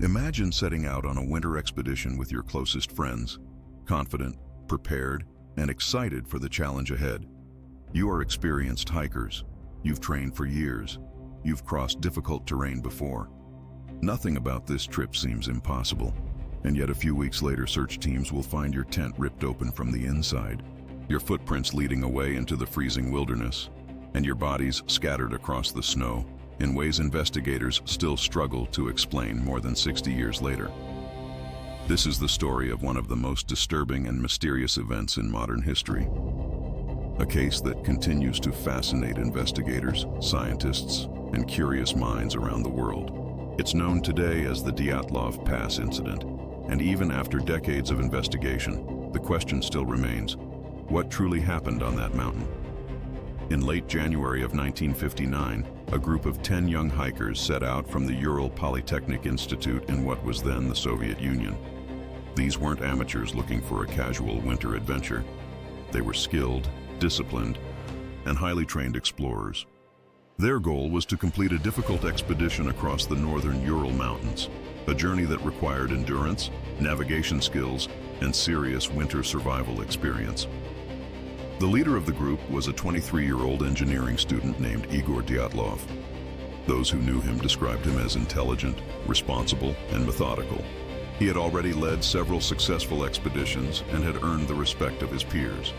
Imagine setting out on a winter expedition with your closest friends, confident, prepared, and excited for the challenge ahead. You are experienced hikers. You've trained for years. You've crossed difficult terrain before. Nothing about this trip seems impossible, and yet a few weeks later search teams will find your tent ripped open from the inside, your footprints leading away into the freezing wilderness, and your bodies scattered across the snow in ways investigators still struggle to explain more than 60 years later. This is the story of one of the most disturbing and mysterious events in modern history. A case that continues to fascinate investigators, scientists, and curious minds around the world. It's known today as the Dyatlov Pass incident, and even after decades of investigation, the question still remains: what truly happened on that mountain? In late January of 1959, a group of 10 young hikers set out from the Ural Polytechnic Institute in what was then the Soviet Union. These weren't amateurs looking for a casual winter adventure. They were skilled, disciplined, and highly trained explorers. Their goal was to complete a difficult expedition across the northern Ural Mountains, a journey that required endurance, navigation skills, and serious winter survival experience. The leader of the group was a 23-year-old engineering student named Igor Dyatlov. Those who knew him described him as intelligent, responsible, and methodical. He had already led several successful expeditions and had earned the respect of his peers.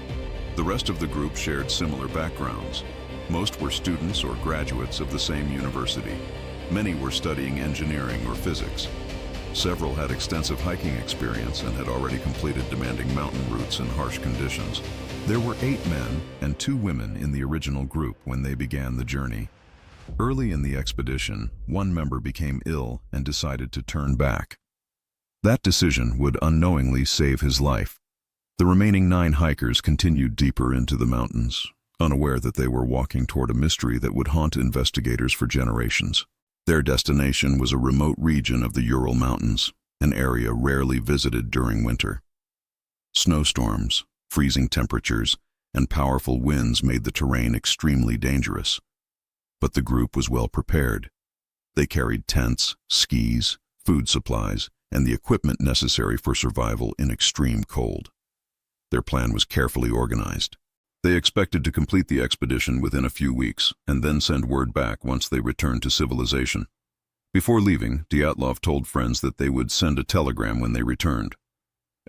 The rest of the group shared similar backgrounds. Most were students or graduates of the same university. Many were studying engineering or physics. Several had extensive hiking experience and had already completed demanding mountain routes in harsh conditions. There were 8 men and 2 women in the original group when they began the journey. Early in the expedition, one member became ill and decided to turn back. That decision would unknowingly save his life. The remaining 9 hikers continued deeper into the mountains, unaware that they were walking toward a mystery that would haunt investigators for generations. Their destination was a remote region of the Ural Mountains, an area rarely visited during winter. Snowstorms, freezing temperatures, and powerful winds made the terrain extremely dangerous. But the group was well prepared. They carried tents, skis, food supplies, and the equipment necessary for survival in extreme cold. Their plan was carefully organized. They expected to complete the expedition within a few weeks and then send word back once they returned to civilization. Before leaving, Dyatlov told friends that they would send a telegram when they returned.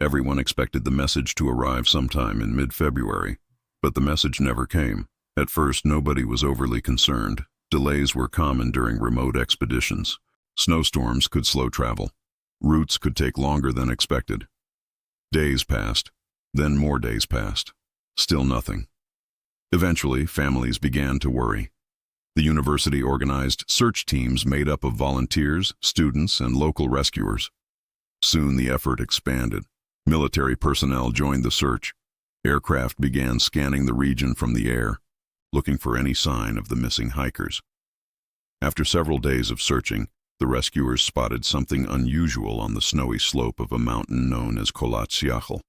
Everyone expected the message to arrive sometime in mid-February, but the message never came. At first, nobody was overly concerned. Delays were common during remote expeditions. Snowstorms could slow travel. Routes could take longer than expected. Days passed, then more days passed. Still nothing. Eventually, families began to worry. The university organized search teams made up of volunteers, students, and local rescuers. Soon the effort expanded. Military personnel joined the search. Aircraft began scanning the region from the air, looking for any sign of the missing hikers. After several days of searching, the rescuers spotted something unusual on the snowy slope of a mountain known as Kolatsiakhl.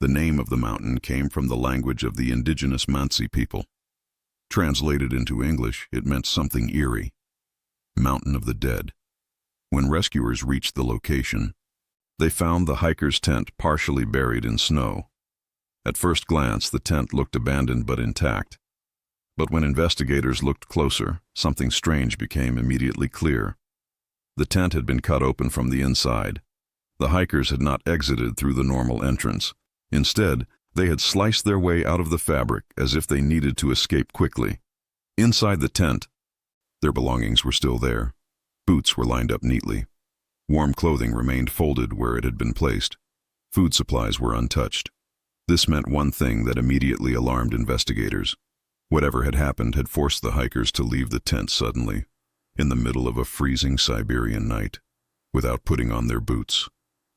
The name of the mountain came from the language of the indigenous Mansi people. Translated into English, it meant something eerie: Mountain of the Dead. When rescuers reached the location, they found the hiker's tent partially buried in snow. At first glance, the tent looked abandoned but intact. But when investigators looked closer, something strange became immediately clear. The tent had been cut open from the inside. The hikers had not exited through the normal entrance. Instead, they had sliced their way out of the fabric as if they needed to escape quickly. Inside the tent, their belongings were still there. Boots were lined up neatly. Warm clothing remained folded where it had been placed. Food supplies were untouched. This meant one thing that immediately alarmed investigators. Whatever had happened had forced the hikers to leave the tent suddenly, in the middle of a freezing Siberian night, without putting on their boots,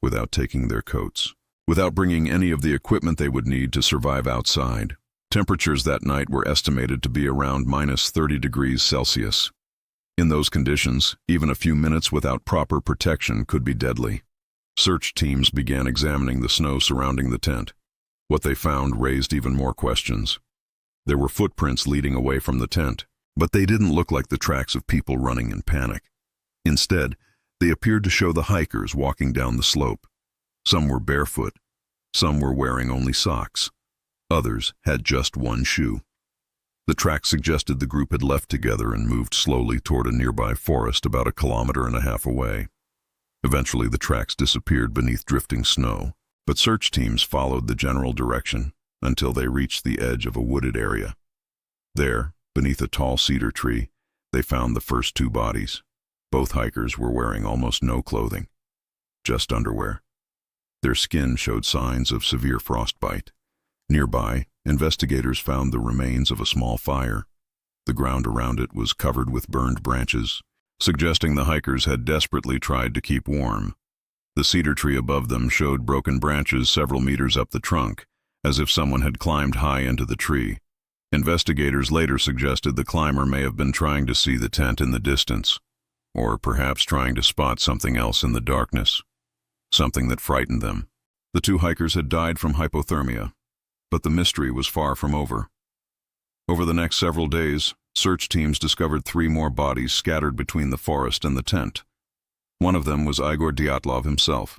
without taking their coats, without bringing any of the equipment they would need to survive outside. Temperatures that night were estimated to be around -30 degrees Celsius. In those conditions, even a few minutes without proper protection could be deadly. Search teams began examining the snow surrounding the tent. What they found raised even more questions. There were footprints leading away from the tent, but they didn't look like the tracks of people running in panic. Instead, They appeared to show the hikers walking down the slope. Some were barefoot, some were wearing only socks. Others had just one shoe. The tracks suggested the group had left together and moved slowly toward a nearby forest about 1.5 kilometers away. Eventually, the tracks disappeared beneath drifting snow, but search teams followed the general direction until they reached the edge of a wooded area. There, beneath a tall cedar tree, they found the first 2 bodies. Both hikers were wearing almost no clothing, just underwear. Their skin showed signs of severe frostbite. Nearby, investigators found the remains of a small fire. The ground around it was covered with burned branches, suggesting the hikers had desperately tried to keep warm. The cedar tree above them showed broken branches several meters up the trunk, as if someone had climbed high into the tree. Investigators later suggested the climber may have been trying to see the tent in the distance, or perhaps trying to spot something else in the darkness, something that frightened them. The 2 hikers had died from hypothermia, but the mystery was far from over. Over the next several days, search teams discovered 3 more bodies scattered between the forest and the tent. One of them was Igor Dyatlov himself.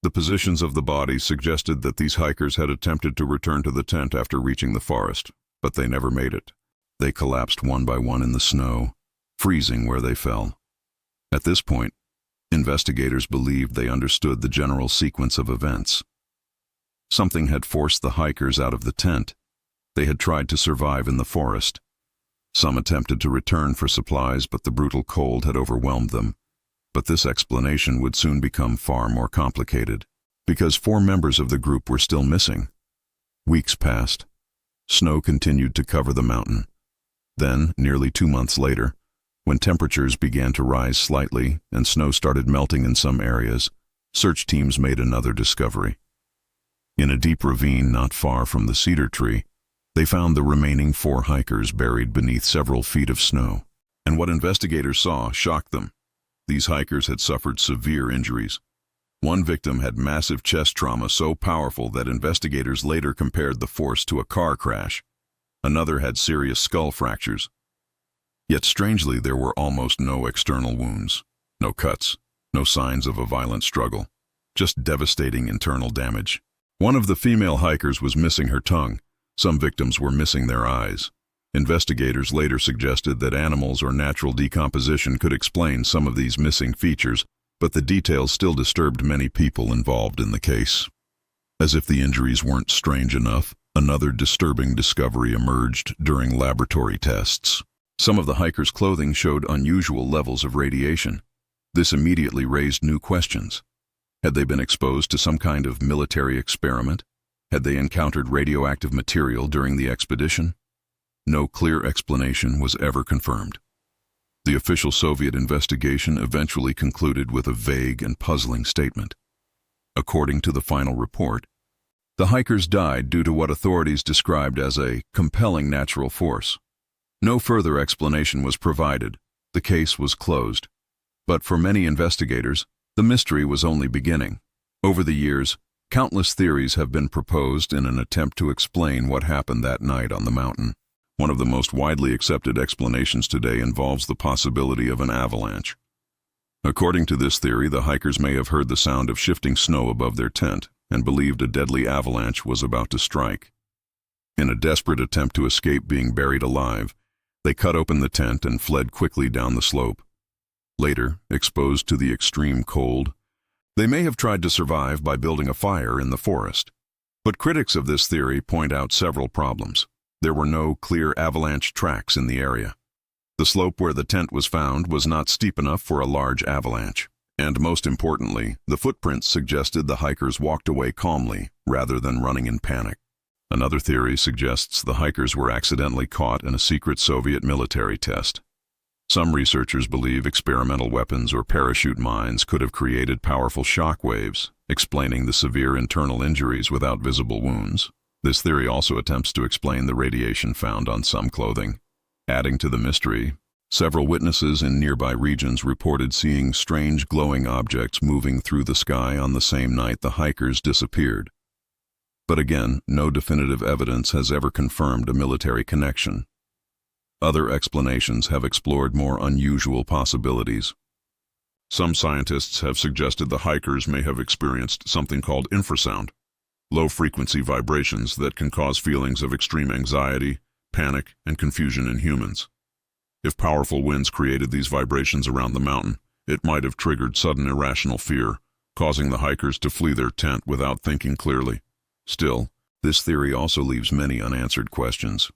The positions of the bodies suggested that these hikers had attempted to return to the tent after reaching the forest, but they never made it. They collapsed one by one in the snow, freezing where they fell. At this point, investigators believed they understood the general sequence of events. Something had forced the hikers out of the tent. They had tried to survive in the forest. Some attempted to return for supplies, but the brutal cold had overwhelmed them. But this explanation would soon become far more complicated, because 4 members of the group were still missing. Weeks passed. Snow continued to cover the mountain. Then, nearly 2 months later, when temperatures began to rise slightly and snow started melting in some areas, search teams made another discovery. In a deep ravine not far from the cedar tree, they found the remaining 4 hikers buried beneath several feet of snow. And what investigators saw shocked them. These hikers had suffered severe injuries. One victim had massive chest trauma so powerful that investigators later compared the force to a car crash. Another had serious skull fractures. Yet strangely, there were almost no external wounds, no cuts, no signs of a violent struggle, just devastating internal damage. One of the female hikers was missing her tongue. Some victims were missing their eyes. Investigators later suggested that animals or natural decomposition could explain some of these missing features, but the details still disturbed many people involved in the case. As if the injuries weren't strange enough, another disturbing discovery emerged during laboratory tests. Some of the hikers' clothing showed unusual levels of radiation. This immediately raised new questions. Had they been exposed to some kind of military experiment? Had they encountered radioactive material during the expedition? No clear explanation was ever confirmed. The official Soviet investigation eventually concluded with a vague and puzzling statement. According to the final report, the hikers died due to what authorities described as a compelling natural force. No further explanation was provided. The case was closed. But for many investigators, the mystery was only beginning. Over the years, countless theories have been proposed in an attempt to explain what happened that night on the mountain. One of the most widely accepted explanations today involves the possibility of an avalanche. According to this theory, the hikers may have heard the sound of shifting snow above their tent and believed a deadly avalanche was about to strike. In a desperate attempt to escape being buried alive, they cut open the tent and fled quickly down the slope. Later, exposed to the extreme cold, they may have tried to survive by building a fire in the forest. But critics of this theory point out several problems. There were no clear avalanche tracks in the area. The slope where the tent was found was not steep enough for a large avalanche. And most importantly, the footprints suggested the hikers walked away calmly rather than running in panic. Another theory suggests the hikers were accidentally caught in a secret Soviet military test. Some researchers believe experimental weapons or parachute mines could have created powerful shock waves, explaining the severe internal injuries without visible wounds. This theory also attempts to explain the radiation found on some clothing. Adding to the mystery, several witnesses in nearby regions reported seeing strange glowing objects moving through the sky on the same night the hikers disappeared. But again, no definitive evidence has ever confirmed a military connection. Other explanations have explored more unusual possibilities. Some scientists have suggested the hikers may have experienced something called infrasound, low-frequency vibrations that can cause feelings of extreme anxiety, panic, and confusion in humans. If powerful winds created these vibrations around the mountain, it might have triggered sudden irrational fear, causing the hikers to flee their tent without thinking clearly. Still, this theory also leaves many unanswered questions.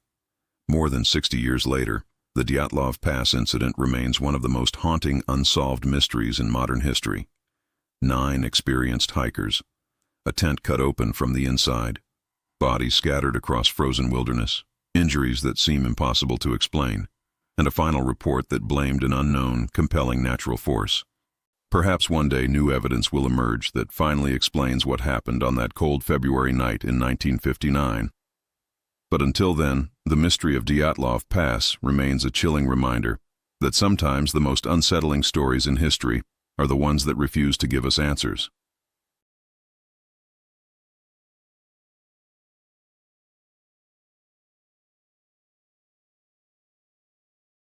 More than 60 years later, the Dyatlov Pass incident remains one of the most haunting unsolved mysteries in modern history. 9 experienced hikers, a tent cut open from the inside, bodies scattered across frozen wilderness, injuries that seem impossible to explain, and a final report that blamed an unknown, compelling natural force. Perhaps one day new evidence will emerge that finally explains what happened on that cold February night in 1959. But until then, the mystery of Dyatlov Pass remains a chilling reminder that sometimes the most unsettling stories in history are the ones that refuse to give us answers.